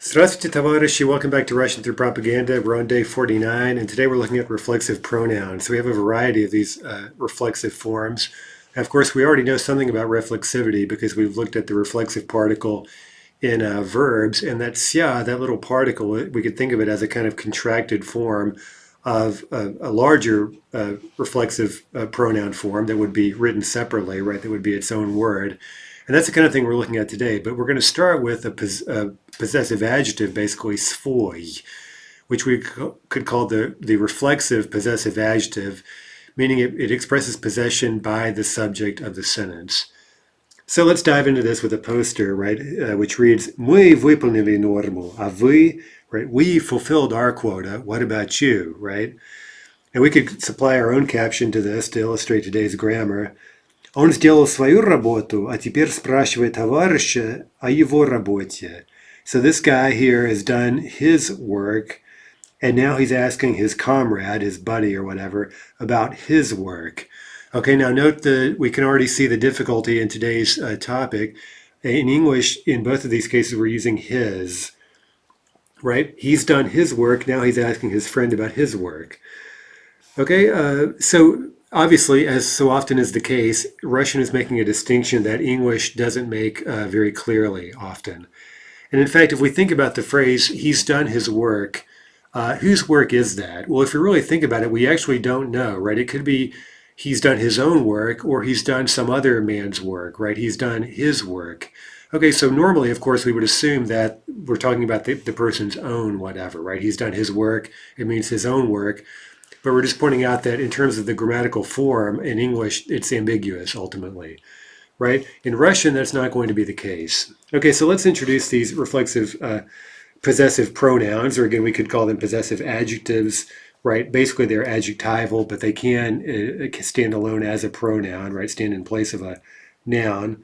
Здравствуйте, товарищи. Welcome back to Russian Through Propaganda. We're on day 49, and today we're looking at reflexive pronouns. So we have a variety of these reflexive forms. And of course, we already know something about reflexivity because we've looked at the reflexive particle in verbs, and that sia, that little particle, we could think of it as a kind of contracted form of a larger reflexive pronoun form that would be written separately, right? That would be its own word. And that's the kind of thing we're looking at today. But we're going to start with a possessive adjective, basically svoy, which we could call the reflexive possessive adjective, meaning it expresses possession by the subject of the sentence. So let's dive into this with a poster, right, which reads, Мы выполнили норму, а вы, right, we fulfilled our quota, what about you, right? And we could supply our own caption to this to illustrate today's grammar. Он сделал свою работу, а теперь спрашивает товарища о его работе. So this guy here has done his work, and now he's asking his comrade, his buddy or whatever, about his work. Okay, now note that we can already see the difficulty in today's topic. In English, in both of these cases, we're using his, right? He's done his work, now he's asking his friend about his work. Okay, so obviously, as so often is the case, Russian is making a distinction that English doesn't make very clearly often. And in fact, if we think about the phrase, he's done his work, whose work is that? Well, if you really think about it, we actually don't know, right? It could be he's done his own work or he's done some other man's work, right? He's done his work. Okay, so normally, of course, we would assume that we're talking about the person's own whatever, right? He's done his work, it means his own work. But we're just pointing out that in terms of the grammatical form in English, it's ambiguous ultimately, right? In Russian, that's not going to be the case. Okay, so let's introduce these reflexive possessive pronouns, or again, we could call them possessive adjectives, right? Basically, they're adjectival, but they can stand alone as a pronoun, right? Stand in place of a noun.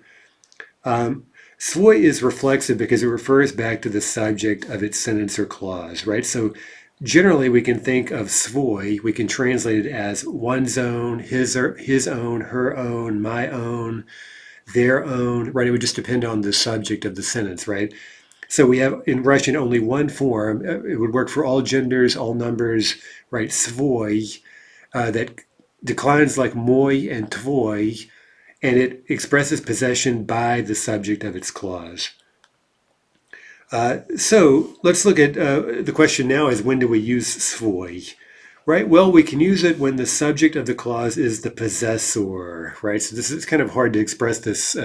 Svoy is reflexive because it refers back to the subject of its sentence or clause, right? So generally, we can think of svoy, we can translate it as one's own, his own, her own, my own, their own, right? It would just depend on the subject of the sentence, right? So we have in Russian only one form. It would work for all genders, all numbers, right? Svoy, that declines like moy and tvoy, and it expresses possession by the subject of its clause. So let's look at the question now is when do we use svoy? Right, well, we can use it when the subject of the clause is the possessor, right? So this is kind of hard to express this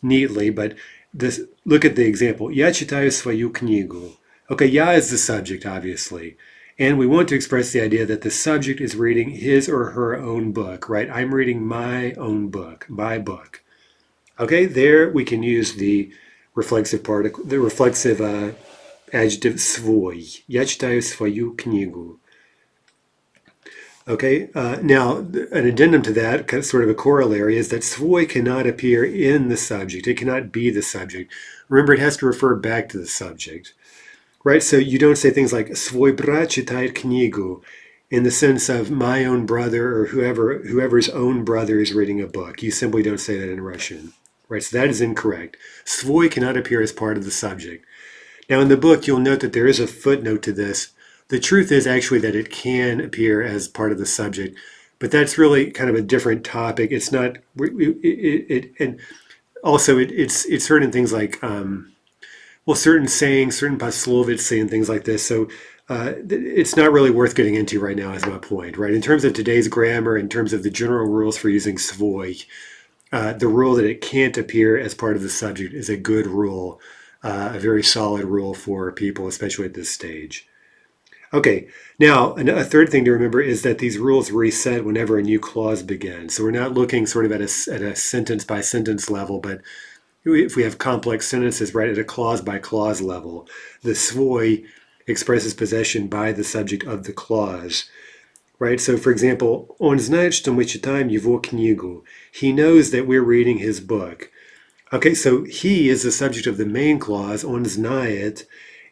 neatly, but look at the example. Я читаю свою книгу. Okay, я is the subject, obviously. And we want to express the idea that the subject is reading his or her own book, right? I'm reading my own book, my book. Okay, there we can use the reflexive particle, the reflexive adjective svoy. Я читаю свою книгу. Okay, now an addendum to that, sort of a corollary, is that svoy cannot appear in the subject. It cannot be the subject. Remember, it has to refer back to the subject, right? So you don't say things like свой брат читает книгу in the sense of my own brother or whoever's own brother is reading a book. You simply don't say that in Russian, right? So that is incorrect. Svoy cannot appear as part of the subject. Now in the book, you'll note that there is a footnote to this. The truth is actually that it can appear as part of the subject, but that's really kind of a different topic. It's not, and also it's certain things like, well, certain sayings, certain posloviцы and things like this. So it's not really worth getting into right now is my point, right? In terms of today's grammar, in terms of the general rules for using svoy, the rule that it can't appear as part of the subject is a good rule, a very solid rule for people, especially at this stage. Okay, now a third thing to remember is that these rules reset whenever a new clause begins. So we're not looking sort of at a sentence by sentence level, but if we have complex sentences, right, at a clause by clause level, the svoy expresses possession by the subject of the clause, right? So for example, он знает, что мы читаем его книгу. He knows that we're reading his book. Okay, so he is the subject of the main clause, он знает,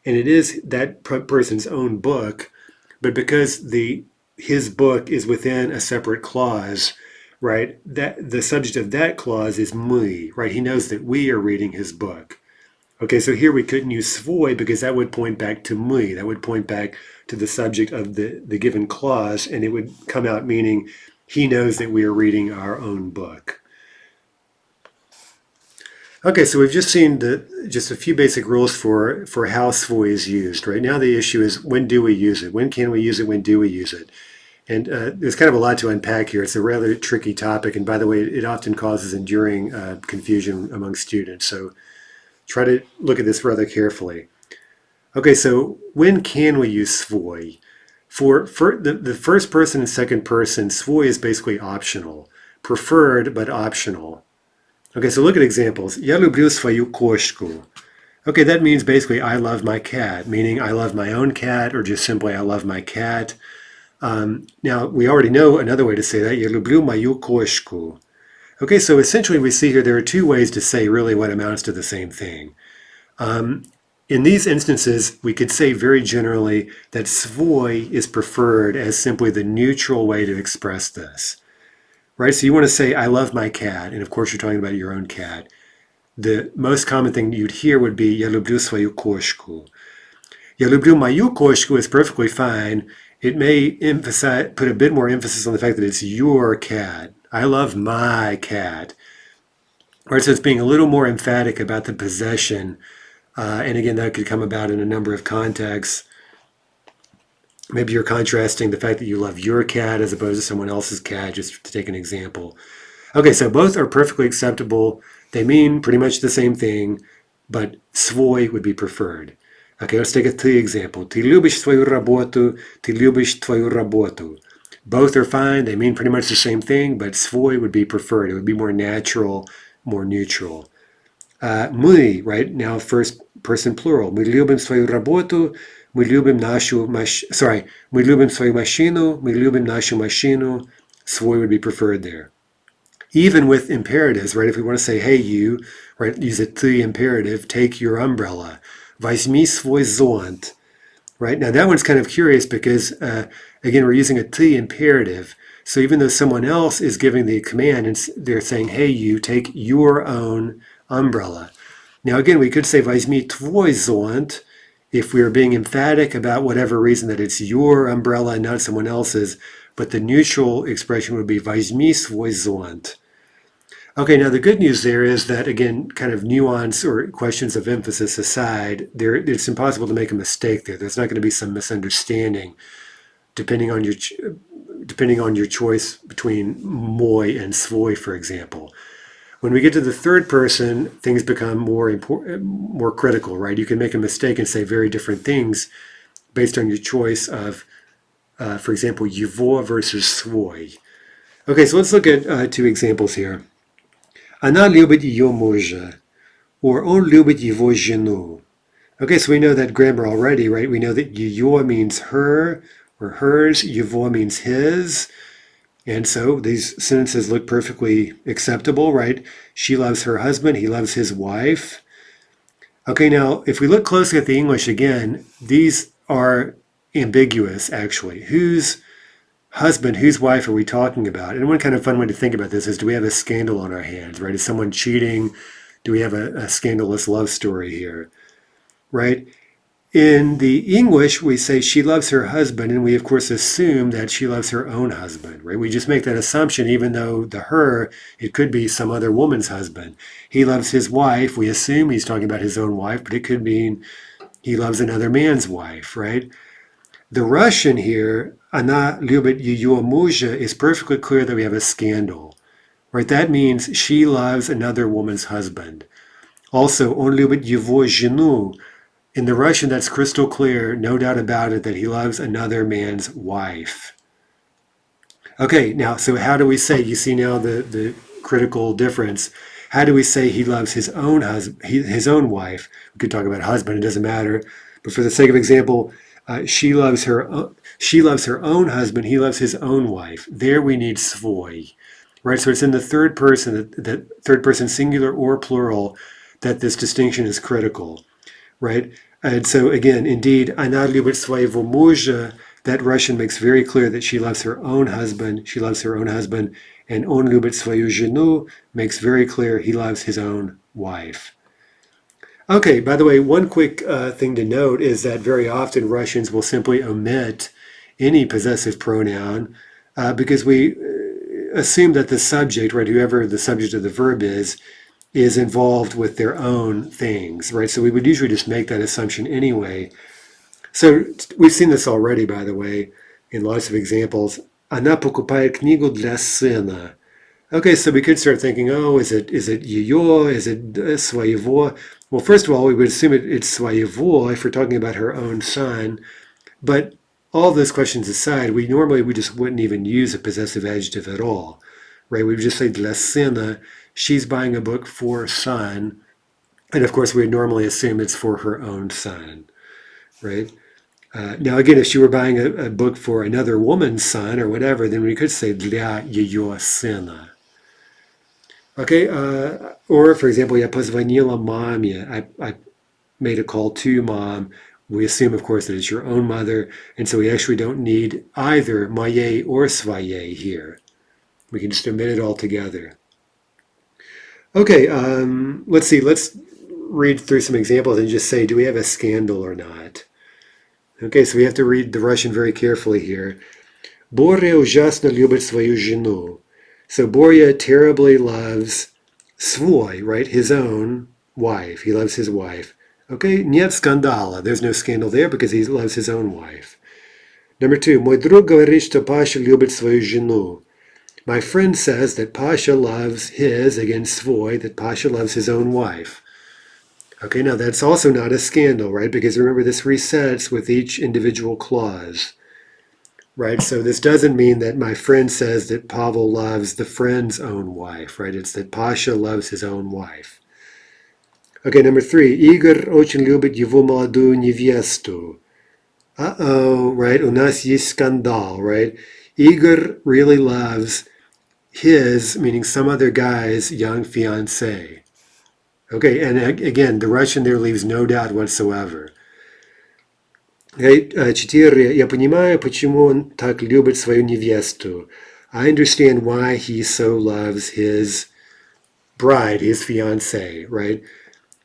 and it is that person's own book, but because his book is within a separate clause, right, that the subject of that clause is мы, right? He knows that we are reading his book. Okay, so here we couldn't use svoy because that would point back to my. That would point back to the subject of the given clause, and it would come out meaning he knows that we are reading our own book. Okay, so we've just seen just a few basic rules for how svoy is used. Right now the issue is, when do we use it? When can we use it? When do we use it? And there's kind of a lot to unpack here. It's a rather tricky topic, and by the way, it often causes enduring confusion among students. So try to look at this rather carefully. Okay, so when can we use svoy? For the first person and second person, svoy is basically optional. Preferred, but optional. Okay, so look at examples. Я люблю свою кошку. Okay, that means basically I love my cat, meaning I love my own cat, or just simply I love my cat. Now, we already know another way to say that. Я люблю мою кошку. Okay, so essentially we see here there are two ways to say really what amounts to the same thing. In these instances, we could say very generally that svoy is preferred as simply the neutral way to express this. Right? So you want to say, I love my cat, and of course you're talking about your own cat. The most common thing you'd hear would be, Я люблю свою кошку. Я люблю мою кошку is perfectly fine. It may put a bit more emphasis on the fact that it's your cat. I love my cat. Right, so it's being a little more emphatic about the possession. And again, that could come about in a number of contexts. Maybe you're contrasting the fact that you love your cat as opposed to someone else's cat, just to take an example. Okay, so both are perfectly acceptable. They mean pretty much the same thing, but svoy would be preferred. Okay, let's take a T example. Ты любишь свою работу, ты любишь твою работу. Both are fine. They mean pretty much the same thing, but svoy would be preferred. It would be more natural, more neutral. Мы, right, now first person plural. Мы любим свою работу, мы любим мы любим свою машину, мы любим нашу машину. Svoy would be preferred there. Even with imperatives, right, if we want to say, hey you, right, use a ты imperative, take your umbrella. Возьми свой зонт. Right, now that one's kind of curious because, again, we're using a ты imperative. So even though someone else is giving the command and they're saying, hey you, take your own umbrella. Now again, we could say возьми твой зонт if we are being emphatic about whatever reason that it's your umbrella and not someone else's, but the neutral expression would be возьми свой зонт. Okay, now the good news there is that, again, kind of nuance or questions of emphasis aside, it's impossible to make a mistake there. There's not going to be some misunderstanding depending on your choice between мой and свой, for example. When we get to the third person, things become more critical, right? You can make a mistake and say very different things based on your choice of, for example, его versus свой. Okay, so let's look at two examples here. Она любит ее мужа, or он любит его жену. Okay, so we know that grammar already, right? We know that ее means her or hers, его means his. And so these sentences look perfectly acceptable, right? She loves her husband, he loves his wife. Okay, now if we look closely at the English again, these are ambiguous actually. Whose husband, whose wife are we talking about? And one kind of fun way to think about this is, do we have a scandal on our hands, right? Is someone cheating? Do we have a scandalous love story here, right? In the English, we say she loves her husband, and we of course assume that she loves her own husband, right? We just make that assumption, even though the her, it could be some other woman's husband. He loves his wife. We assume he's talking about his own wife, but it could mean he loves another man's wife, right? The Russian here, она любит ее мужа, is perfectly clear that we have a scandal, right? That means she loves another woman's husband. Also, он любит его жену. In the Russian, that's crystal clear, no doubt about it, that he loves another man's wife. Okay, now, so how do we say, you see now the critical difference. How do we say he loves his own wife? We could talk about husband, it doesn't matter. But for the sake of example, she loves her own husband, he loves his own wife. There we need svoy, right? So it's in the third person, that third person singular or plural, that this distinction is critical, right? And so again, indeed, она любит своего мужа, that Russian makes very clear that she loves her own husband, and он любит свою жену makes very clear he loves his own wife. Okay, by the way, one quick thing to note is that very often Russians will simply omit any possessive pronoun because we assume that the subject, right, whoever the subject of the verb is involved with their own things, right? So we would usually just make that assumption anyway. So we've seen this already, by the way, in lots of examples. Она покупает книгу для сына. Okay, so we could start thinking, oh, is it ее, is it своего? Well, first of all, we would assume it's своего if we're talking about her own son. But all those questions aside, we just wouldn't even use a possessive adjective at all, right? We would just say для сына. She's buying a book for son, and of course, we would normally assume it's for her own son, right? Now, again, if she were buying a book for another woman's son or whatever, then we could say для ее сына. Okay, or for example, я позвонила маме. I made a call to mom. We assume, of course, that it's your own mother, and so we actually don't need either moje or svoye here. We can just omit it altogether. Okay, let's see. Let's read through some examples and just say, do we have a scandal or not? Okay, so we have to read the Russian very carefully here. Боря ужасно любит свою жену. So Borya terribly loves svoy, right? His own wife. He loves his wife. Okay, нет скандала. There's no scandal there because he loves his own wife. Number two, мой друг говорит, что Pasha любит свою жену. My friend says that Pasha loves his, again, svoy, that Pasha loves his own wife. Okay, now that's also not a scandal, right? Because remember, this resets with each individual clause. Right, so this doesn't mean that my friend says that Pavel loves the friend's own wife, right? It's that Pasha loves his own wife. Okay, number three. Игорь очень любит его молодую невесту. Uh-oh, right? У нас есть скандал, right? Igor really loves his, meaning some other guy's, young fiancée. Okay, and again, the Russian there leaves no doubt whatsoever. Четыре. Я понимаю, почему он так любит свою невесту. I understand why he so loves his bride, his fiancée, right?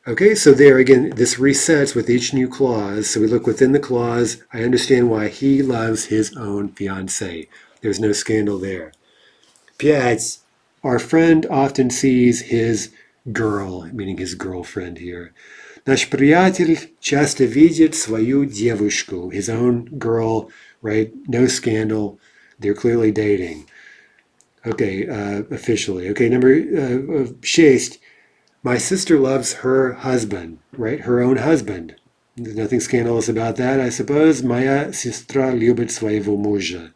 Okay, so there again, this resets with each new clause. So we look within the clause. I understand why he loves his own fiancée. There's no scandal there. Пять. Our friend often sees his girl, meaning his girlfriend here. Наш приятель часто видит свою девушку, his own girl, right? No scandal. They're clearly dating. Okay, officially. Okay, number 6. My sister loves her husband, right? Her own husband. There's nothing scandalous about that, I suppose. Моя сестра любит своего мужа.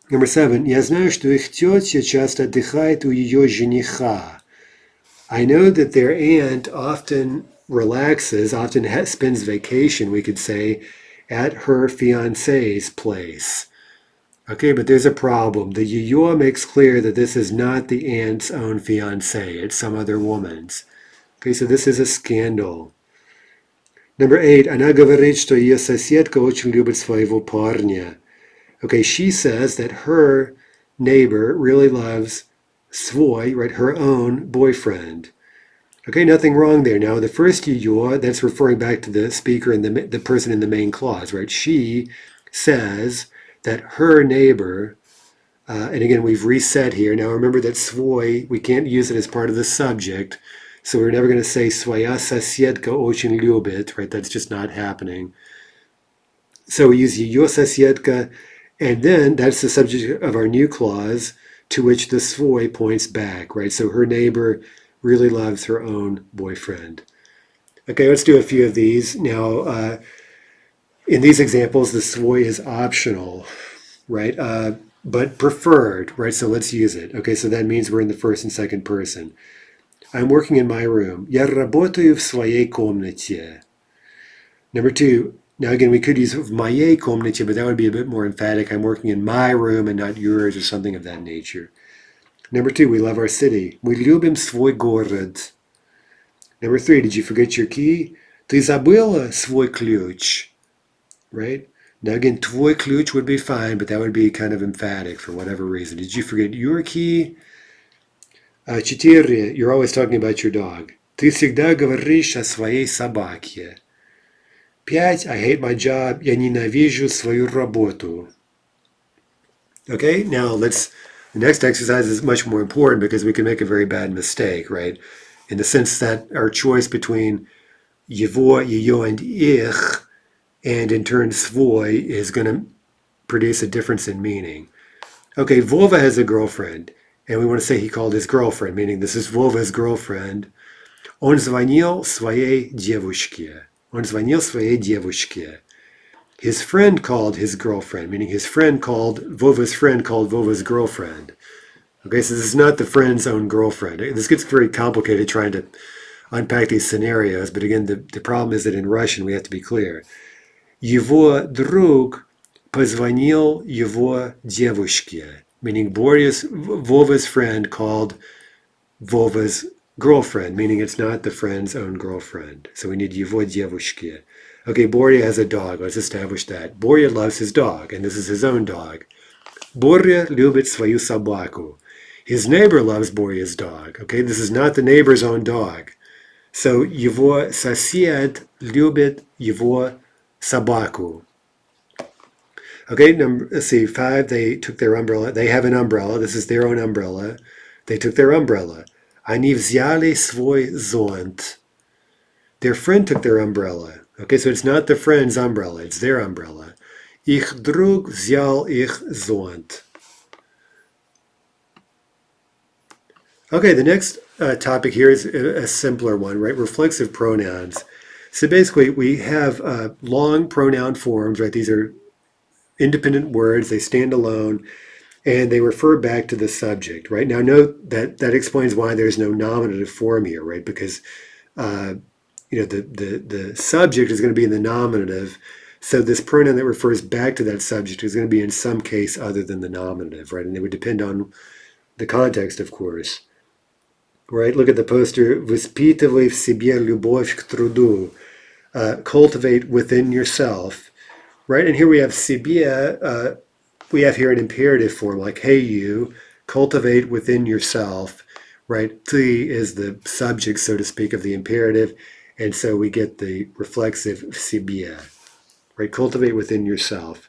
Number 7. Я знаю, что их тетя часто отдыхает у ее жениха. I know that their aunt often relaxes, often spends vacation, we could say, at her fiancé's place. Okay, but there's a problem. The ее makes clear that this is not the aunt's own fiancé, it's some other woman's. Okay, so this is a scandal. Number 8. Она говорит, что ее соседка очень любит своего парня. Okay, she says that her neighbor really loves svoy, right, her own boyfriend. Okay, nothing wrong there. Now, the first ее, that's referring back to the speaker and the person in the main clause, right? She says that her neighbor, and again, we've reset here. Now, remember that svoy, we can't use it as part of the subject, so we're never going to say своя соседка очень любит, right? That's just not happening. So we use ее соседка, and then that's the subject of our new clause, to which the svoy points back, right? So her neighbor really loves her own boyfriend. Okay, let's do a few of these. Now, in these examples, the svoy is optional, right? But preferred, right? So let's use it. Okay, so that means we're in the first and second person. I'm working in my room. Я работаю в своей комнате. Number 2. Now again, we could use в моей комнате, but that would be a bit more emphatic. I'm working in my room and not yours or something of that nature. Number 2, we love our city. Мы любим свой город. Number 3, did you forget your key? Ты забыла свой ключ? Right? Now again, твой ключ would be fine, but that would be kind of emphatic for whatever reason. Did you forget your key? 4, you're always talking about your dog. Ты всегда говоришь о своей собаке. 5. I hate my job. Я ненавижу свою работу. Okay, now the next exercise is much more important because we can make a very bad mistake, right? In the sense that our choice between его, ее, and ich, and in turn svoy, is going to produce a difference in meaning. Okay, Vova has a girlfriend, and we want to say he called his girlfriend, meaning this is Vova's girlfriend. Он звонил своей девушке. Он звонил своей девушке. His friend called his girlfriend, meaning his friend called Vova's girlfriend. Okay, so this is not the friend's own girlfriend. This gets very complicated trying to unpack these scenarios, but again, the problem is that in Russian we have to be clear. Его друг позвонил его девушке, meaning Vova's friend called Vova's girlfriend, meaning it's not the friend's own girlfriend. So we need его девушке. Okay, Borya has a dog. Let's establish that. Borya loves his dog, and this is his own dog. Borya любит свою собаку. His neighbor loves Borya's dog. Okay, this is not the neighbor's own dog. So его сосед любит его собаку. Okay, let's see, 5, they took their umbrella. They have an umbrella. This is their own umbrella. They took their umbrella. Они взяли свой зонт. Their friend took their umbrella. Okay, so it's not the friend's umbrella, it's their umbrella. Их друг взял их зонт. Okay, the next topic here is a simpler one, right? Reflexive pronouns. So basically, we have long pronoun forms, right? These are independent words, they stand alone, and they refer back to the subject, right? Now, note that explains why there's no nominative form here, right? Because the subject is going to be in the nominative, so this pronoun that refers back to that subject is going to be in some case other than the nominative, right? And it would depend on the context, of course. Right? Look at the poster. Воспитывай в себе любовь к труду. Cultivate within yourself. Right? And here we have себе. We have here an imperative form, like, hey, you, cultivate within yourself. Right? Ты is the subject, so to speak, of the imperative. And so we get the reflexive в себе. Right? Cultivate within yourself.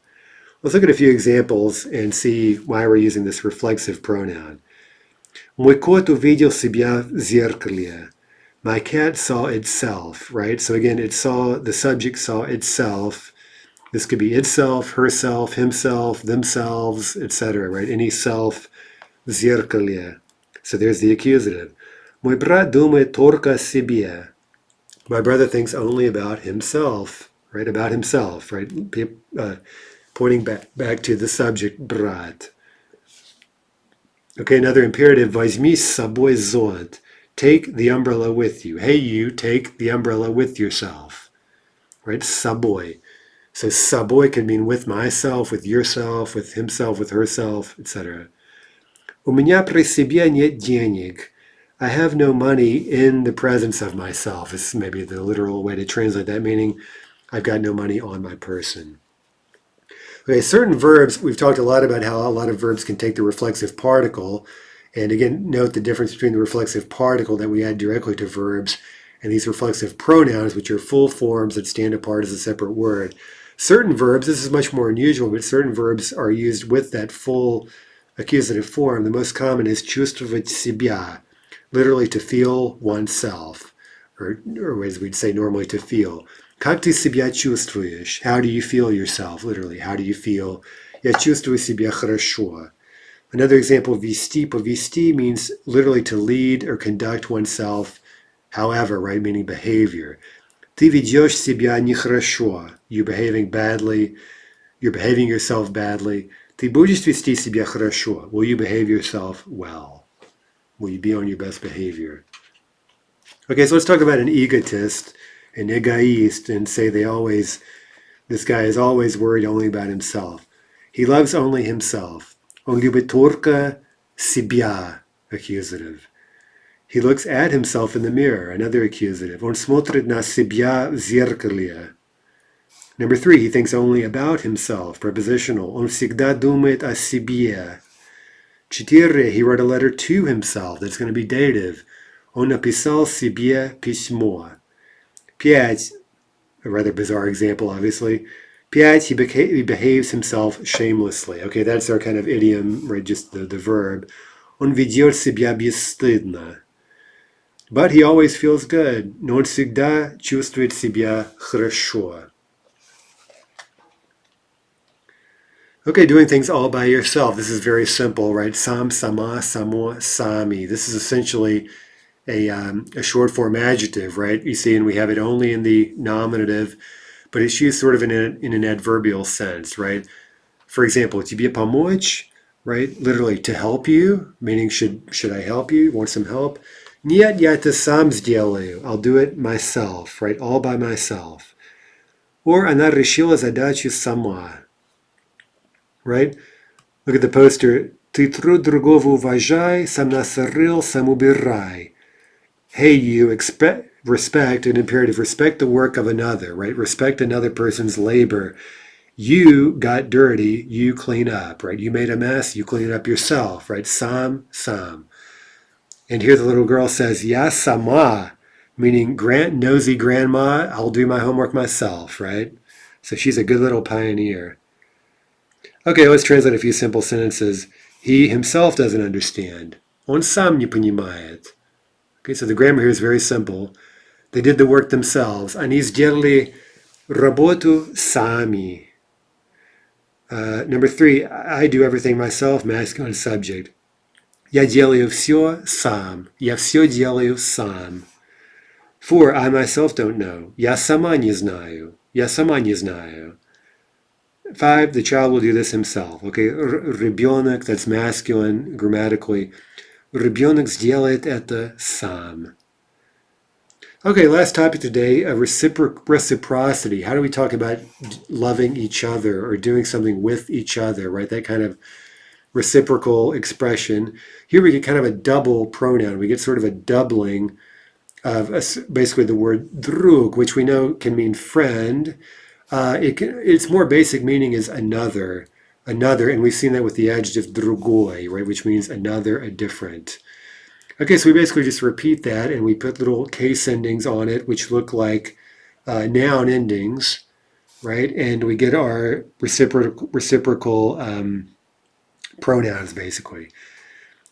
Let's look at a few examples and see why we're using this reflexive pronoun. Мой кот увидел себя в зеркале. My cat saw itself, right? So again, the subject saw itself. This could be itself, herself, himself, themselves, etc., right? Any self, в зеркале. So there's the accusative. Мой брат думает только о себе. My brother thinks only about himself, right? About himself, right? Pointing back to the subject, брат. Okay, another imperative, возьми с собой зонт. Take the umbrella with you. Hey, you, take the umbrella with yourself. Right, с собой. So с собой can mean with myself, with yourself, with himself, with herself, etc. У меня при себе нет денег. I have no money in the presence of myself. This is maybe the literal way to translate that, meaning I've got no money on my person. Okay, certain verbs, we've talked a lot about how a lot of verbs can take the reflexive particle. And again, note the difference between the reflexive particle that we add directly to verbs and these reflexive pronouns, which are full forms that stand apart as a separate word. Certain verbs, this is much more unusual, but certain verbs are used with that full accusative form. The most common is чувствовать себя, literally to feel oneself, or as we'd say normally, to feel. Как ты себя чувствуешь? How do you feel yourself? Literally, how do you feel? Я чувствую себя хорошо. Another example, вести, повести means literally to lead or conduct oneself, however, right, meaning behavior. Ты ведешь себя нехорошо. You're behaving badly. You're behaving yourself badly. Ты будешь вести себя хорошо. Will you behave yourself well? Will you be on your best behavior? Okay, so let's talk about an egotist, an egoist, and say this guy is always worried only about himself. He loves only himself. Он любит только себя, accusative. He looks at himself in the mirror, another accusative. Он смотрит на себя в зеркале. Number 3, he thinks only about himself, prepositional. Он всегда думает о себе. 4, he wrote a letter to himself. That's going to be dative. Он написал себе письмо. 5, a rather bizarre example, obviously. 5, he behaves himself shamelessly. Okay, that's our kind of idiom, right? Just the verb. Он ведет себя бесстыдно. But he always feels good. Но он всегда чувствует себя хорошо. Okay, doing things all by yourself. This is very simple, right? Sam, sama, samo, sami. This is essentially a short form adjective, right? You see, and we have it only in the nominative, but it's used sort of in an adverbial sense, right? For example, тебе помочь, right? Literally, to help you, meaning should I help you? Want some help? Нет, я это сам сделаю. I'll do it myself, right? All by myself. Or она решила задачу сама, right? Look at the poster. Ты труд другого уважай, сам насорил, сам убирай. Hey, you respect, an imperative, respect the work of another, right? Respect another person's labor. You got dirty, you clean up, right? You made a mess, you clean it up yourself, right? Sam. And here the little girl says, ya sama, meaning nosy grandma, I'll do my homework myself, right? So she's a good little pioneer. Okay, let's translate a few simple sentences. He himself doesn't understand. Он сам не понимает. Okay, so the grammar here is very simple. They did the work themselves. Они сделали работу сами. Number 3, I do everything myself, masculine subject. Я делаю все сам. Я все делаю сам. 4, I myself don't know. Я сама не знаю. Я сама не знаю. 5, the child will do this himself. Okay, ребенок, that's masculine grammatically. Ребенок сделает это сам. Okay, last topic today, reciprocity. How do we talk about loving each other or doing something with each other, right? That kind of reciprocal expression. Here we get kind of a double pronoun. We get sort of a doubling of basically the word drug, which we know can mean friend. Its more basic meaning is another, and we've seen that with the adjective другой, right, which means another, a different. Okay, so we basically just repeat that, and we put little case endings on it, which look like noun endings, right, and we get our reciprocal pronouns, basically.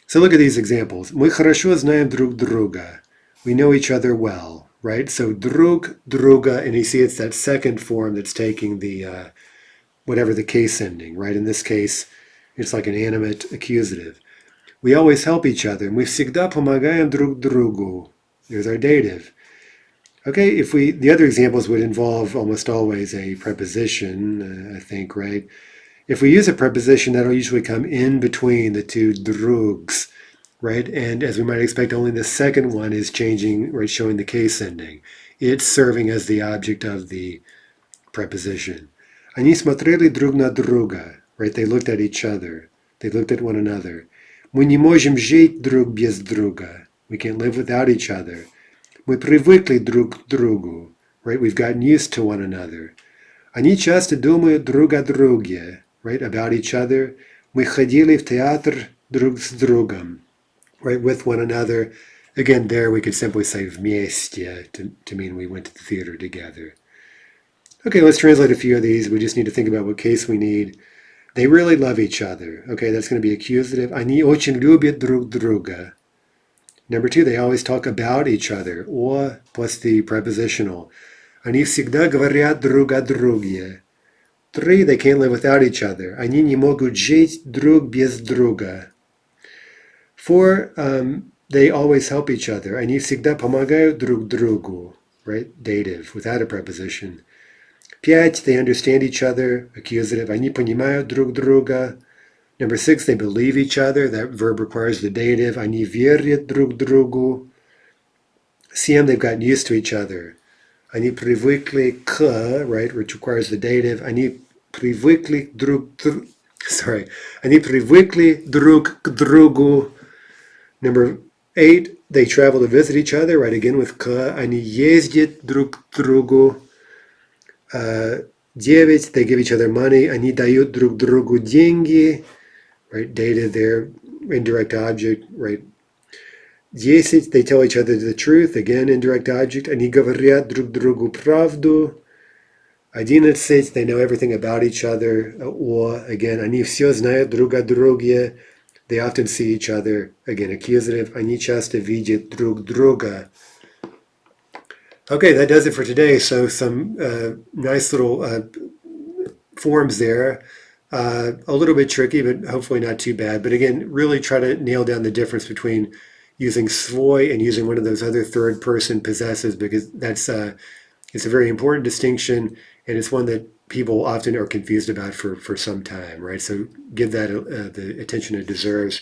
So look at these examples. Мы хорошо знаем друг друга. We know each other well. Right? So drug, druga, and you see it's that second form that's taking the whatever the case ending, right? In this case, it's like an animate accusative. We always help each other. Мы всегда помогаем друг другу. There's our dative. Okay, the other examples would involve almost always a preposition, I think, right? If we use a preposition, that'll usually come in between the two drugs. Right, and as we might expect, only the second one is changing, right, showing the case ending. It's serving as the object of the preposition. Они смотрели друг на друга, right, they looked at each other, they looked at one another. Мы не можем жить друг без друга, we can't live without each other. Мы привыкли друг к другу, right, we've gotten used to one another. Они часто думают друг о друге, right, about each other. Мы ходили в театр друг с другом. Right, with one another. Again, there we could simply say вместе to mean we went to the theater together. Okay, let's translate a few of these. We just need to think about what case we need. They really love each other. Okay, that's going to be accusative. Они очень любят друг друга. Number 2, they always talk about each other. Or plus the prepositional. Они всегда говорят друг о друге. 3, they can't live without each other. Они не могут жить друг без друга. 4, they always help each other. Они всегда помогают друг другу, right? Dative, without a preposition. 5, they understand each other, accusative. Они понимают друг друга. Number 6, they believe each other. That verb requires the dative. Они верят друг другу. 7, they've gotten used to each other. Они привыкли к, right, which requires the dative. Они привыкли Они привыкли друг к другу. Number 8, they travel to visit each other, right, again with к. Они ездят друг к другу. 9, they give each other money. Они дают друг другу деньги, right, dated there, indirect object, right. 10, they tell each other the truth. Again, indirect object. Они говорят друг другу правду. 11, they know everything about each other. Or, again, они все знают друг о друге. They often see each other. Again, accusative. Они часто видят друг друга. Okay, that does it for today. So some nice little forms there. A little bit tricky, but hopefully not too bad. But again, really try to nail down the difference between using svoy and using one of those other third person possessives, because that's it's a very important distinction, and it's one that people often are confused about for some time, right? So give that the attention it deserves.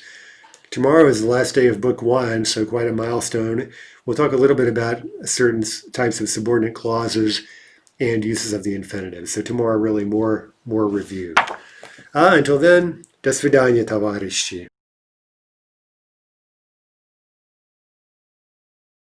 Tomorrow is the last day of book 1, so quite a milestone. We'll talk a little bit about certain types of subordinate clauses and uses of the infinitive. So tomorrow, really more review. Until then, до свидания, товарищи.